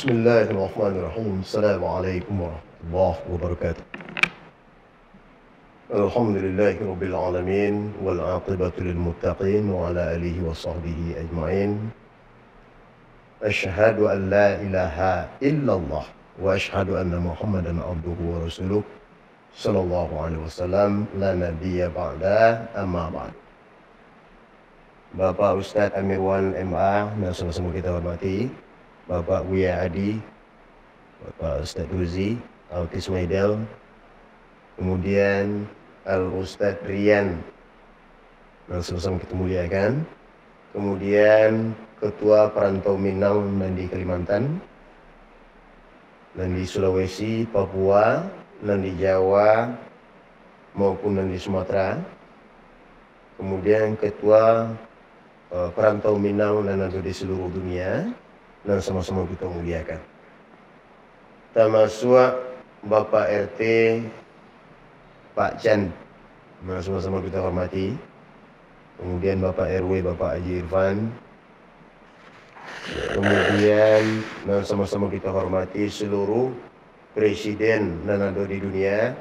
Bismillahirrahmanirrahim. Assalamualaikum warahmatullahi wabarakatuh. Alhamdulillahirabbil alamin wal 'aqibatu lil muttaqin wa ala alihi wa sahbihi ajma'in. Asyhadu an la ilaha illallah wa asyhadu anna Muhammadan abduhu wa rasuluh sallallahu alaihi wasallam la nabiyya ba'da amma ba'd. Bapak Ustaz Amirwan MA yang sama-sama kita hormati, Bapak Buya Adi, Bapak Ustaz Uzi, Altis Maidel, kemudian Al-Ustaz Rian yang sama-sama kita muliakan, kemudian Ketua Perantau Minang dan di Kalimantan, dan di Sulawesi, Papua, dan di Jawa maupun dan di Sumatera, kemudian Ketua Perantau Minang dan ada di seluruh dunia, dan sama-sama kita muliakan. Termasuk Bapak RT Pak Chan, sama-sama kita hormati. Kemudian Bapak RW Bapak Haji Irfan. Kemudian dan sama-sama kita hormati seluruh presiden dan ada di dunia,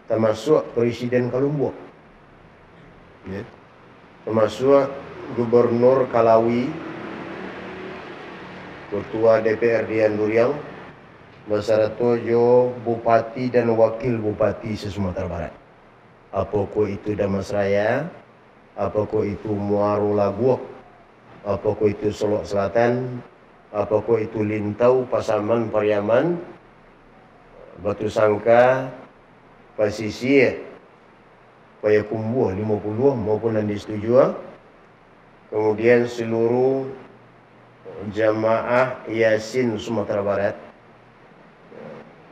termasuk Presiden Kalumbo, ya. Termasuk Gubernur Kalawi, Ketua DPRD Anduriang, beserta Bupati dan Wakil Bupati se-Sumatera Barat. Apakah itu Damasraya, apakah itu Muaro Labuak, apakah itu Solok Selatan, apakah itu Lintau, Pasaman, Pariaman, Batu Sangka, Pasisir, Payakumbuh 50 maupun yang disetujui. Kemudian seluruh jamaah Yasin Sumatera Barat,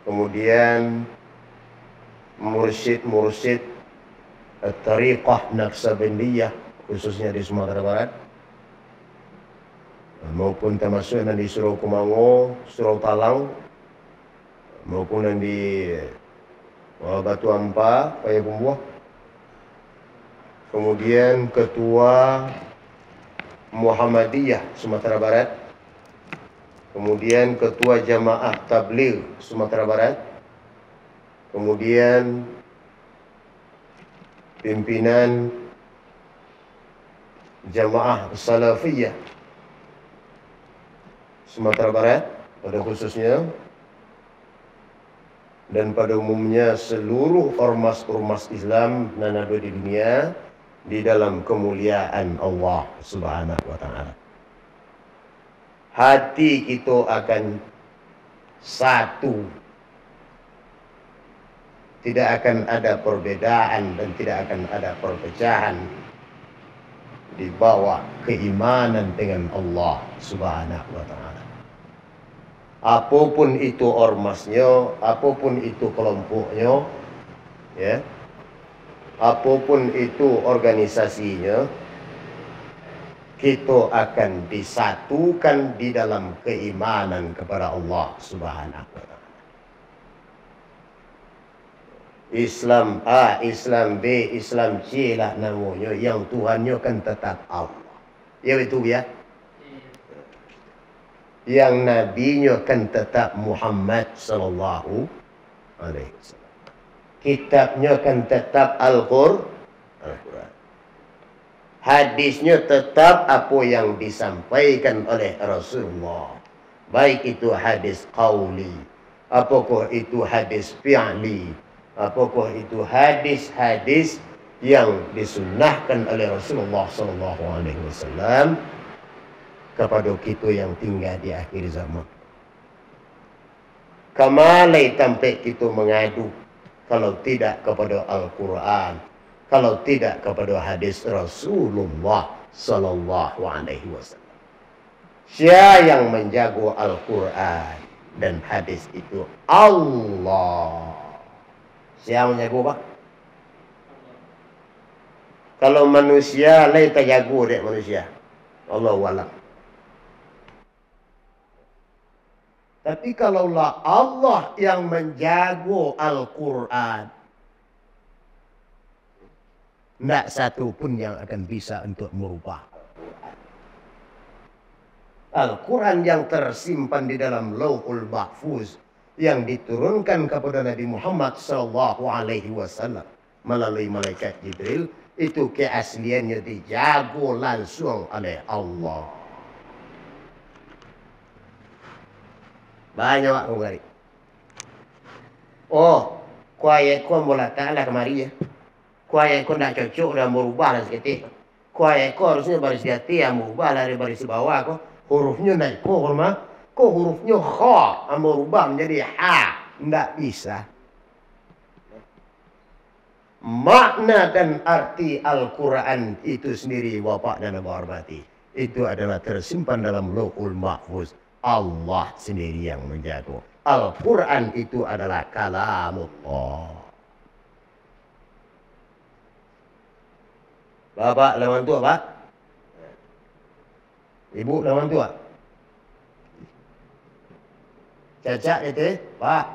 kemudian mursyid-mursyid Tariqah Naqsabandiyah khususnya di Sumatera Barat, maupun termasuk yang di Surau Kumango, Surau Talang, maupun yang di Batu Ampa, Payakumbuh, kemudian Ketua Muhammadiyah Sumatera Barat, kemudian Ketua Jamaah Tabligh Sumatera Barat, kemudian pimpinan Jamaah Salafiyah Sumatera Barat pada khususnya, dan pada umumnya seluruh ormas-ormas Islam yang ada di dunia di dalam kemuliaan Allah Subhanahu wa Ta'ala. Hati kita akan satu, tidak akan ada perbedaan dan tidak akan ada perpecahan di bawah keimanan dengan Allah Subhanahu wa Ta'ala. Apapun itu ormasnya, apapun itu kelompoknya, ya, apapun itu organisasinya, kita akan disatukan di dalam keimanan kepada Allah Subhanahu wa Ta'ala. Islam A, Islam B, Islam C lah namanya, yang Tuhannya kan tetap Allah. Ya betul ya? Yang nabinya kan tetap Muhammad sallallahu alaihi wasallam. Kitabnya kan tetap Al-Qur'an. Hadisnya tetap apa yang disampaikan oleh Rasulullah. Baik itu hadis qauli, apakah itu hadis fi'li, apakah itu hadis-hadis yang disunnahkan oleh Rasulullah sallallahu alaihi wasallam kepada kita yang tinggal di akhir zaman. Kamalai sampai kita mengadu kalau tidak kepada Al-Quran, kalau tidak kepada hadis Rasulullah sallallahu alaihi wasallam. Siapa yang menjaga Al-Quran dan hadis itu? Allah. Siapa menjaga, Pak? Kalau manusia lain tak jaga dek manusia. Allahu a'lam. Tapi kalaulah Allah yang menjaga Al-Quran, tidak satu pun yang akan bisa untuk merubah. Al-Quran yang tersimpan di dalam Lauhul Mahfuz yang diturunkan kepada Nabi Muhammad SAW melalui malaikat Jibril, itu keasliannya dijago langsung oleh Allah. Banyak orang kali. Oh, kuaya ko bola ta'ala kemari ya. Kuaya ko nak cocok dan merubah dan seketik. Kuaya ko harusnya baris di hati yang merubah dari baris di bawah ko. Hurufnya naik ko mah. Kok hurufnya kha merubah menjadi ha. Tidak bisa. Makna dan arti Al-Quran itu sendiri, Bapak dan Ibu hormati, itu adalah tersimpan dalam Lauhul Mahfuz. Allah sendiri yang menjaga. Al-Quran itu adalah kalamullah. Bapak lawan tua, Pak. Ibu lawan tua. Caca itu, Pak.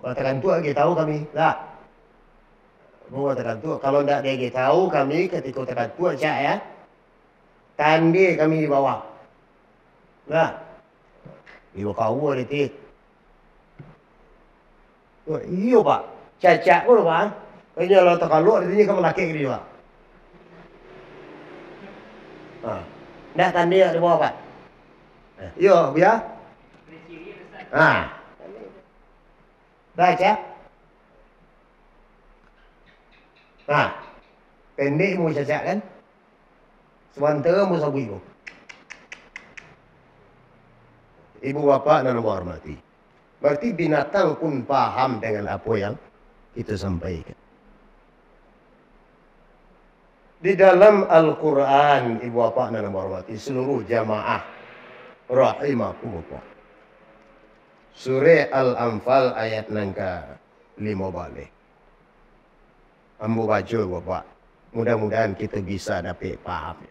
Kalau tekan tua, kita tahu kami. Tak. Mau tekan tua. Kalau tidak dia tahu kami ketika tekan tua, Cak ya. Tandi kami di bawah. Nah. Ibu kau itu. Iya, Pak. Caca pun, Pak. Kayaknya kalau tekan luar, ini kamu laki ke dia, Pak. Tidak tandi di bawah, Pak. Iya, biar. Baca. Pendek mau caca kan? Sementara mau sabu ibu. Ibu bapak dan ibu hormati. Berarti binatang pun paham dengan apa yang kita sampaikan. Di dalam Al-Quran, ibu bapak dan ibu hormati, seluruh jamaah rahimakumullah. Surah Al-Anfal ayat nangka 5 balik. Ambo baca Bapak. Mudah-mudahan kita bisa dapat paham.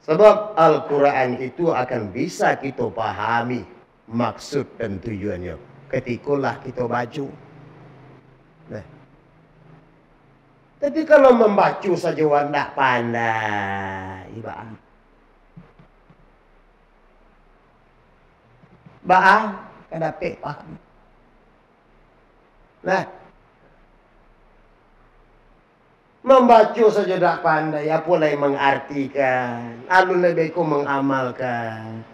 Sebab Al-Quran itu akan bisa kita pahami maksud dan tujuannya ketikalah kita baca. Nah. Tapi kalau membaca saja tidak pandai, Baang kan dapat paham. Nah, membaca saja tak pandai, apa lagi mengartikan, alun lebih ku mengamalkan.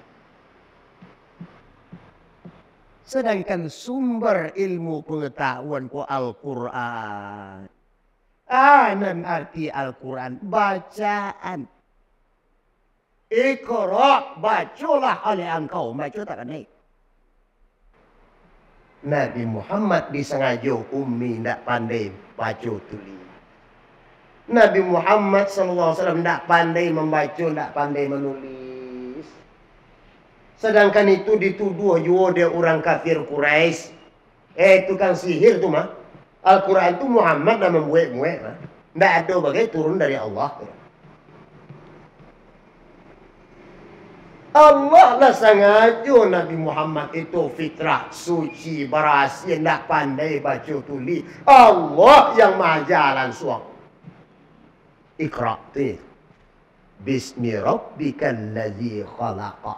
Sedangkan sumber ilmu pengetahuan ku Al-Quran. Dan arti Al-Quran, bacaan. Iqra, bacalah oleh engkau, baca tak kan naik. Nabi Muhammad disengaja ummi tidak pandai baca tulis. Nabi Muhammad SAW tidak pandai membaca, tidak pandai menulis. Sedangkan itu dituduh juga dia orang kafir Quraisy. Tukang sihir tu mah. Al-Quran itu Muhammad dah membuat-buat. Tidak ada bagai turun dari Allah. Allah lah sengaja Nabi Muhammad itu fitrah suci berhasil tidak pandai baca tulis. Allah yang maha langsung. Iqra tu. Bismi rabbikal ladzi khalaqa.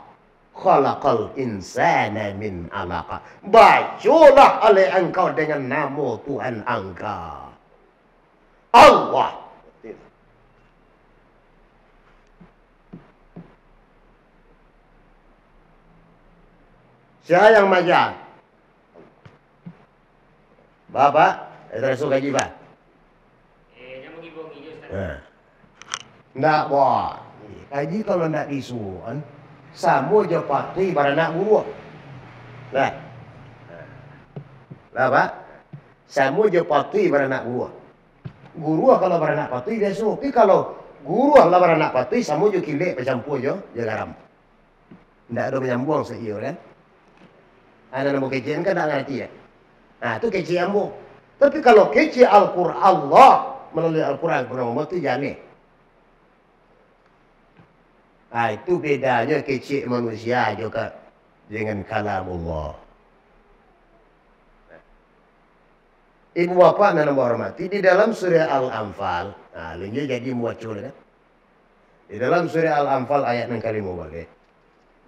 Khalaqal insana min alaqa. Bacalah oleh engkau dengan nama Tuhan engkau. Allah. Siapa yang majar? Bapak, terasa gaji Pak? Yang mengibu hijau. Nggak boleh. Gaji kalau nak disuruh, sama je patuhi pada nak guru. Nah, Pak, sama je patuhi pada nak guru. Guru kalau pada nak patuhi dia suruh. Tapi kalau guru kalau pada nak patuhi, sama je kilik bercampur je, dia garam. Nggak ada menyambung seiyo kan? Ada nama kecian kan tak ngerti ya. Nah itu keci ambo. Tapi kalau keci Al-Quran Allah melalui Al-Quran itu jane. Nah itu bedanya keci manusia juga dengan kalamullah. Ibu bapak dan ibu hormati di dalam surah Al-Anfal. Nah ini jadi muacul kan. Di dalam surah Al-Anfal ayat yang kali mau balik.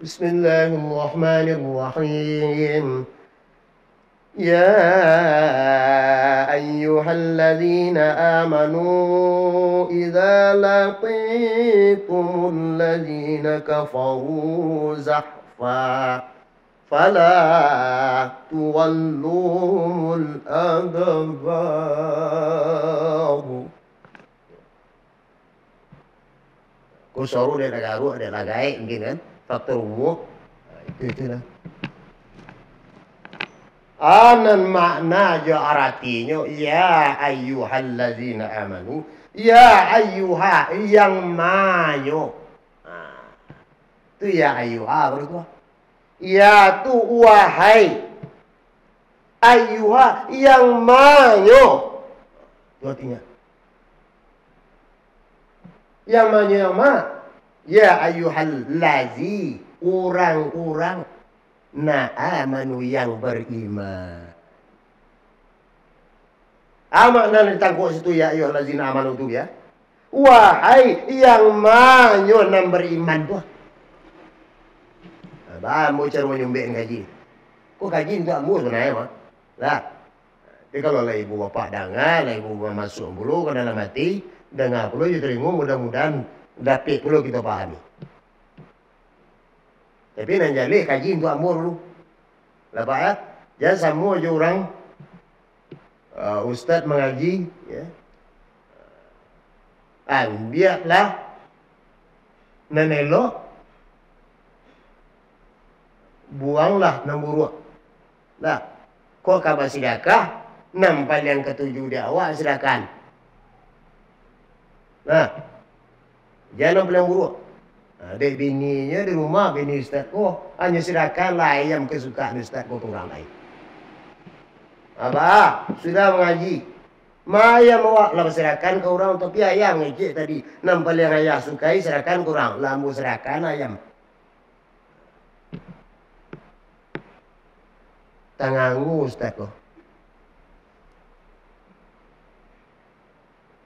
Bismillahirrahmanirrahim. Ya ayyuhalladzina amanu idza laqitumul ladzina kafaru zahfa fala tuwalluhumul adbar. Kusoru dia nagaru ada lagai mungkin kan faktor umum itu lah. Anan makna jo artinya ya ayyuhallazina amanu ya ayyuha yang manyo. Itu ya ayyuha berarti. Ya tu wahai ayyuha yang manyo. Itu artinya. Yang manyo yang ma. Ya ayyuhallazi orang-orang amanu yang beriman. Makna ditangkuk situ ya ayyuhallazina amanu tu ya. Wahai yang manyo nan beriman tu. Bah mau cara menyumbek gaji. Kok gaji tu amu sebenarnya mah. Lah. Tapi kalau lah ibu bapak dengar, lah ibu bapak masuk dulu ke dalam hati, dengar dulu ya terima mudah-mudahan dapat dulu kita pahami. Tapi nan jali kaji untuk amur dulu. Lepas ya, jangan sama je orang ustaz mengaji ya. Biarlah nanelo buanglah namburuk. Lah, kok kabar sedekah nampal yang ketujuh dia awak silakan. Nah, jangan bilang buruk. Dek bininya di rumah, bini ustaz, oh hanya silakanlah ayam kesukaan ustaz kau orang lain. Abah, sudah mengaji. Maya awak lah serahkan ke orang, tapi ayam ngecek tadi. Nampal yang ayah sukai, serahkan ke orang. Lambu serahkan ayam. Tanganggu ustaz kau.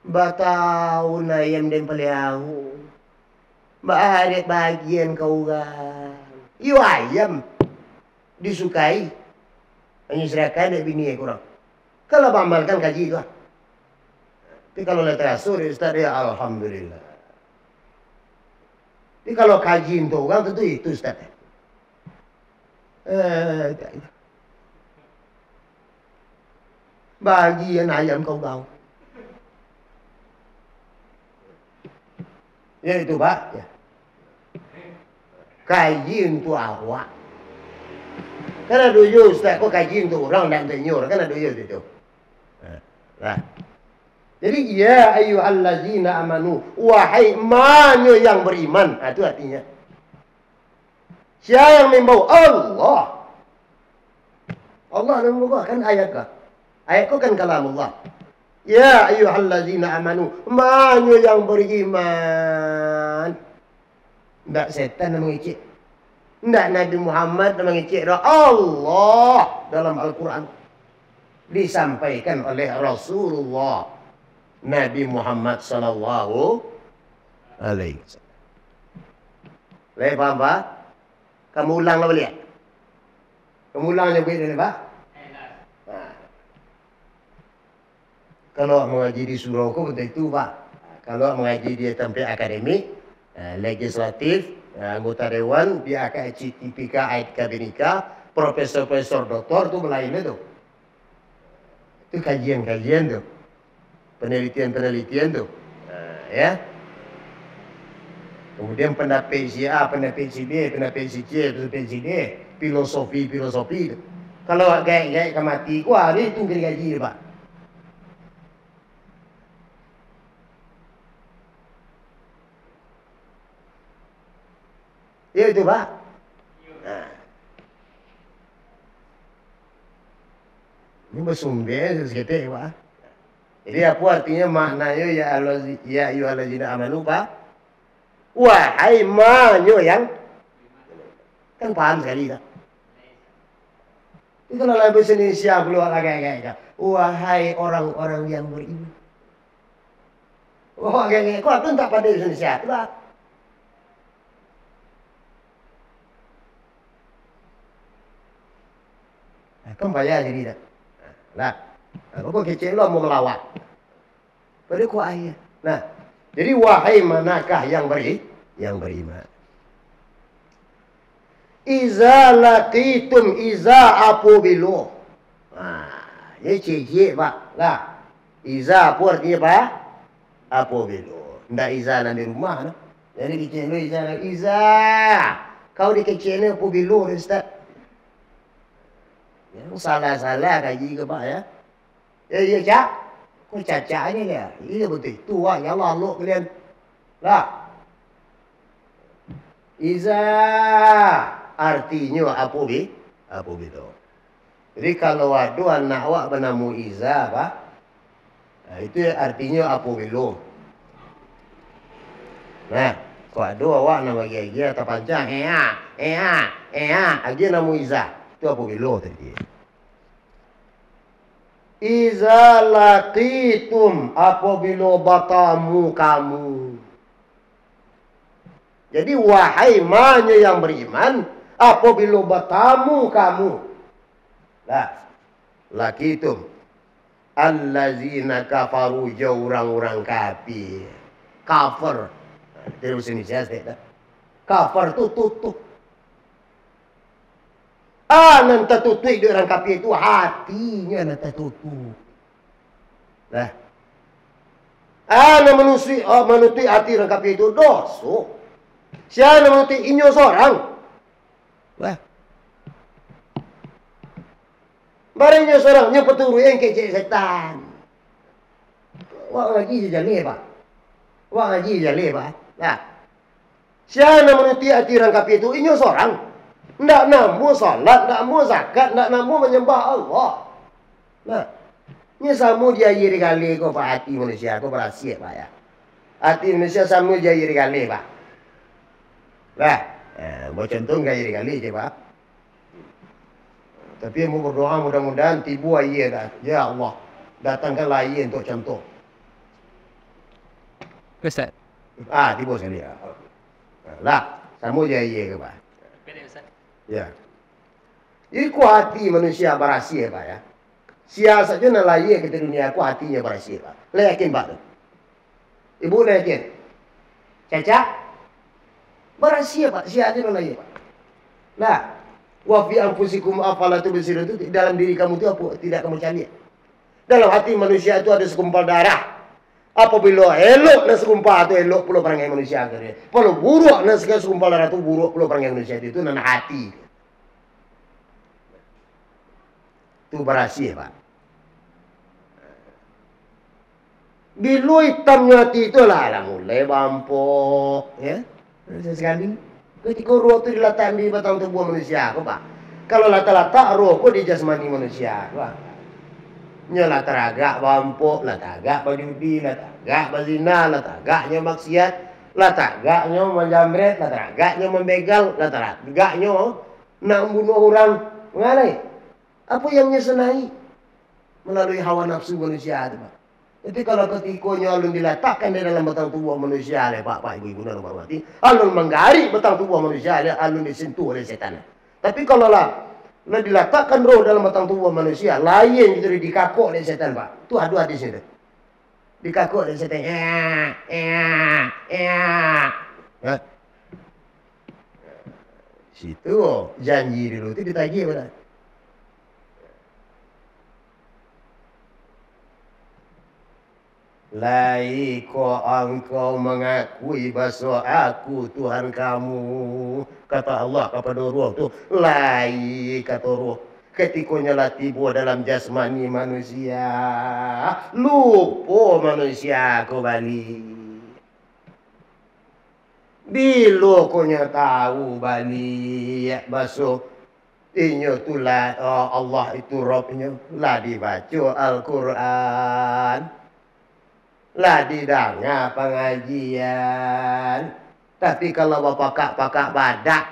Batau ayam dan peliau. Baharit bahagian kau orang. Iyo ayam disukai. Hanya serahkan dari bini kurang. Kalau amalkan kaji itu. Tapi kalau letak asur ustaz ya alhamdulillah. Tapi kalau kaji untuk orang tentu itu ustaz. Bahagian ayam kau tahu. Ya itu Pak. Ya. Kaji untuk awak. Karena dulu Ustaz kok kaji untuk orang dan tenyur. Karena dulu itu. Nah. Jadi ya ayyuhallazina amanu. Wahai manyo yang beriman. Nah, itu artinya. Siapa yang membawa? Allah. Allah yang membawa kan ayat kah? Ayat kau kan kalam Allah. Ya ayyuhallazina amanu. Manyo yang beriman. Tidak setan yang mengicik. Tidak Nabi Muhammad yang mengicik. Allah dalam Al-Quran. Disampaikan oleh Rasulullah. Nabi Muhammad sallallahu alaihi wasallam. Boleh faham Pak? Kamu ulang lah boleh? Kamu ulang je boleh Pak? Kalau mengaji di surau kau betul itu Pak. Kalau mengaji di tempat akademik, legislatif, anggota dewan, dia akan CTPK, akademika, profesor-profesor doktor tu melainnya tu. Itu kajian-kajian tu. Penelitian-penelitian tu. Ya. Kemudian pendapat si A, pendapat si B, pendapat si C, pendapat si D, filosofi tu. Kalau gaya-gaya mati, wah dia itu kena gaji Pak. Ya itu Pak. Nah. Ini bersumber sekitar Pak. Jadi apa artinya maknanya ya ayyuhallazina amanu Pak? Wahai manyo yang kan paham sekali tak? Itu kalau bahasa Indonesia keluar agak-agak. Wahai orang-orang yang beriman. Wah, agak-agak. Kau pun tak pada Indonesia tu Pak. Kan bayar jadi dah. Lah, apa kecil lo mau melawat? Pada ku ayat. Nah, jadi wahai manakah yang beriman? Iza laqitum iza apabila. Ini cik pak. Lah, iza apa artinya pak? Apabila. Ndak iza di rumah. No? Jadi kecil lo iza. Kau di kecil apa bilo Ustaz? Ya, salah kaji ke pak ya? Ya cak. Kau cacanya ya? Iya betul. Tu wah ya Allah lo kalian. Lah. Iza artinya apa bilo. Jadi kalau ada anak awak bernama Iza pak. Nah, itu artinya apa bilo. Nah. Kau ada awak nama gaya atau panjang, aja nama Iza. Itu apa bilo tadi. Iza laqitum apabila bertemu kamu. Jadi wahai manya yang beriman apabila bertemu kamu. Lah, laqitum allazina kafaru jauh orang-orang kafir. Kafir. Terus ini saya tak. Kafir tu tutup. Nan tertutup di orang kafir itu hatinya nan tertutup. Nah. Nan menutup hati orang kafir itu dosa. Siapa menutup inyo seorang? Wah. Barangnya seorang nyepeturu yang kecil setan. Wah ngaji jale pak. Wah ngaji jale pak. Nah, siapa menutup hati orang kafir itu inyo seorang. Ndak namu salat, ndak namu zakat, ndak namu menyembah Allah. Nah, ini sama dia iri kali kau pak hati manusia kau berhasil pak ya. Hati manusia sama dia iri kali pak. Lah, mau contoh nggak iri kali je pak. Tapi mau berdoa mudah-mudahan tibu ayat dah. Ya Allah, datangkanlah ayat untuk contoh. Ustaz. Tiba sekali ya. Lah, sama je ayat ke pak. Ya. Jadi ku hati manusia berhasil pak ya. Sia saja nak layak ke dunia ku hatinya berhasil pak. Yakin pak? Ibu yakin? Caca? Berhasil pak. Sia saja nak layak pak. Nah, wa fi anfusikum afala tubsirun itu dalam diri kamu itu apa? Tidak kamu cari. Dalam hati manusia itu ada segumpal darah. Apabila elok na segumpal itu elok pulau perangai manusia akhirnya. Kalau buruk na segumpal darah itu buruk pulau perangai manusia itu na hati. Itu berhasil pak. Bila hitamnya hati itu lah mulai bampok ya. Sekali ketika roh itu diletakkan di batang tubuh manusia, kok pak? Kalau letak-letak roh kok di jasmani manusia, pak? Nya lataragak bampok, latagak berjudi, latagak berzina, latagaknya maksiat, latagaknya menjamret, latagaknya membegal, latagaknya nak membunuh orang, mengalai. Apa yang nyesenai melalui hawa nafsu manusia itu, pak? Jadi kalau ketikanya alun diletakkan di dalam batang tubuh manusia, pak ibu dan bapak mati, alun menggarik batang tubuh manusia, alun disentuh oleh setan. Tapi kalau diletakkan roh dalam batang tubuh manusia, lain itu dikakuk oleh setan pak. Itu adu hadis itu. Dikakuk oleh setan. Situ janji dulu itu ditagih pada. Laiko engkau mengakui bahwa aku Tuhan kamu. Kata Allah kepada roh tu. Lai kata roh. Ketikanya lah tiba dalam jasmani manusia. Lupa manusia kembali. Bila kau tahu balik masuk. Inyo tulah Allah itu Robnya. Lah dibaca Al-Quran. Lah didanga pengajian. Tapi kalau bapak pakak badak,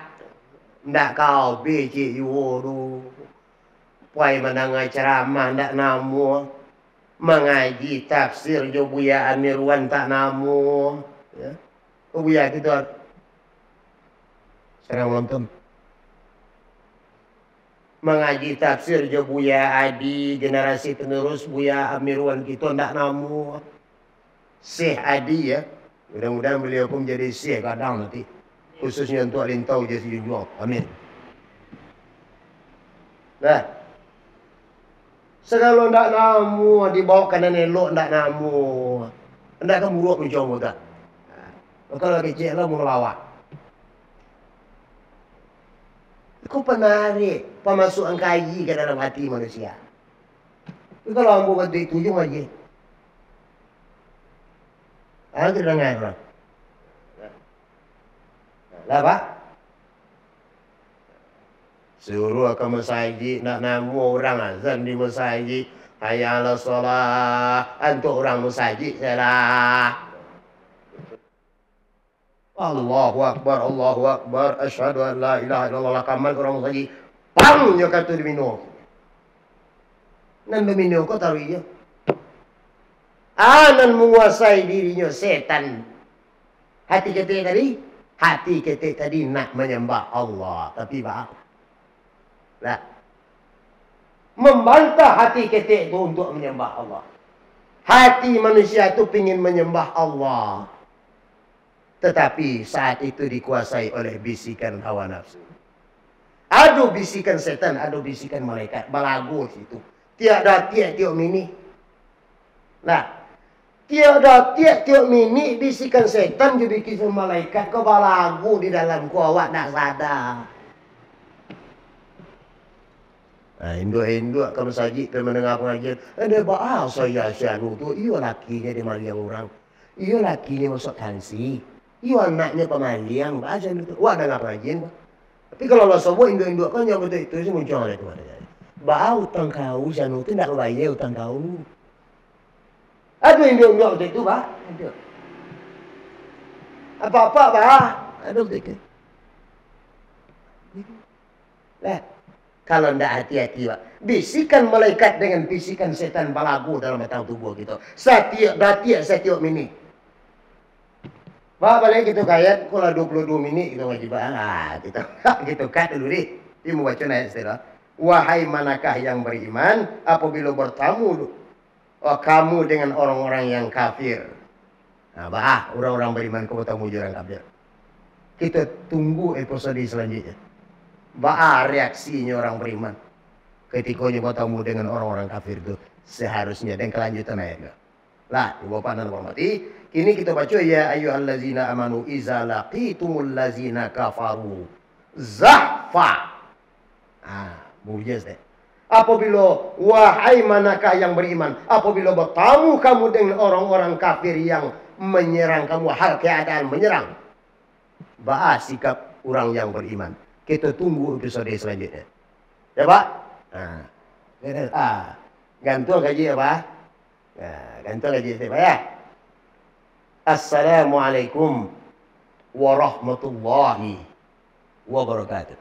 ndak kau biji yuru. Puai mendengar ceramah ndak namu. Mengaji tafsir jo Buya Amirwan tak namu. Ya. Buya kita serang nonton. mengaji tafsir je Buya Adi, generasi penerus Buya Amirwan kita ndak namu. Syekh Adi ya. Mudah-mudahan beliau pun menjadi syekh kadang nanti. Khususnya untuk lintau je si jual. Amin. Nah. Segala ndak namu dibawa kanan elok ndak namu. Ndak kan buruk mencoba tak. Kalau kecil lah mau lawak. Itu penarik pemasukan kaji ke dalam hati manusia. Itu kalau ambu bantu itu ujung aja. Kita dengar orang. Lah Pak. Suruh ke masjid nak namu orang azan di masjid. Hayya 'alas shalah. Untuk orang masjid salah. Allahu Akbar, Allahu Akbar, asyhadu an la ilaha illallah, kamal orang saji. Pang nya kartu di minum. Nan minum kau tahu ya. Anan menguasai dirinya setan. Hati kita tadi nak menyembah Allah, tapi bah. Lah. Membantah hati kita itu untuk menyembah Allah. Hati manusia itu ingin menyembah Allah. Tetapi saat itu dikuasai oleh bisikan hawa nafsu. Ada bisikan setan, ada bisikan malaikat. Balagu situ. Tiada tiap mini. Nah, tiada tiap mini bisikan setan juga bisikan malaikat. Kau balagu di dalam ku awak nak sadar. Nah, induk-induk ke masjid dan mendengar pengajian. Ada bahasa ya syanu tu. Ia lakinya di maliang orang. Ia lakinya masuk kansi. Ia anaknya pemaliang. Baca itu. Wah, dengar pengajian. Tapi kalau lo sebut induk-induk kan yang betul itu sih muncul oleh Tuhan. Bah utang kau syanu tu nak bayar utang kau. Ada induk-induk betul itu bah. Ada. Apa-apa bah. Ada betul itu. Lah. Kalau tidak hati-hati, Pak. Bisikan malaikat dengan bisikan setan balagu dalam batang tubuh kita. Setiap minit. Pak, balik kita kayat, kalau 22 minit kita wajib. Kita cut dulu deh. Dia mau baca ayat setelah. Wahai manakah yang beriman, apabila bertamu kamu dengan orang-orang yang kafir. Nah, bah, orang-orang beriman kau bertamu orang kafir. Kita tunggu episode selanjutnya. Bah reaksinya orang beriman ketika bertemu dengan orang-orang kafir itu seharusnya dan kelanjutan ayatnya. Lah, Bapak dan hormati, kini kita baca ya ayyuhallazina amanu iza laqitumul lazina kafaru zahfa. Mujaz deh. Apabila wahai manakah yang beriman, apabila bertemu kamu dengan orang-orang kafir yang menyerang kamu, hal keadaan menyerang. Bah sikap orang yang beriman. Kita tunggu episode selanjutnya. Ya Pak? Gantung gaji ya Pak? Gantung gaji ya Pak ya? Assalamualaikum warahmatullahi wabarakatuh.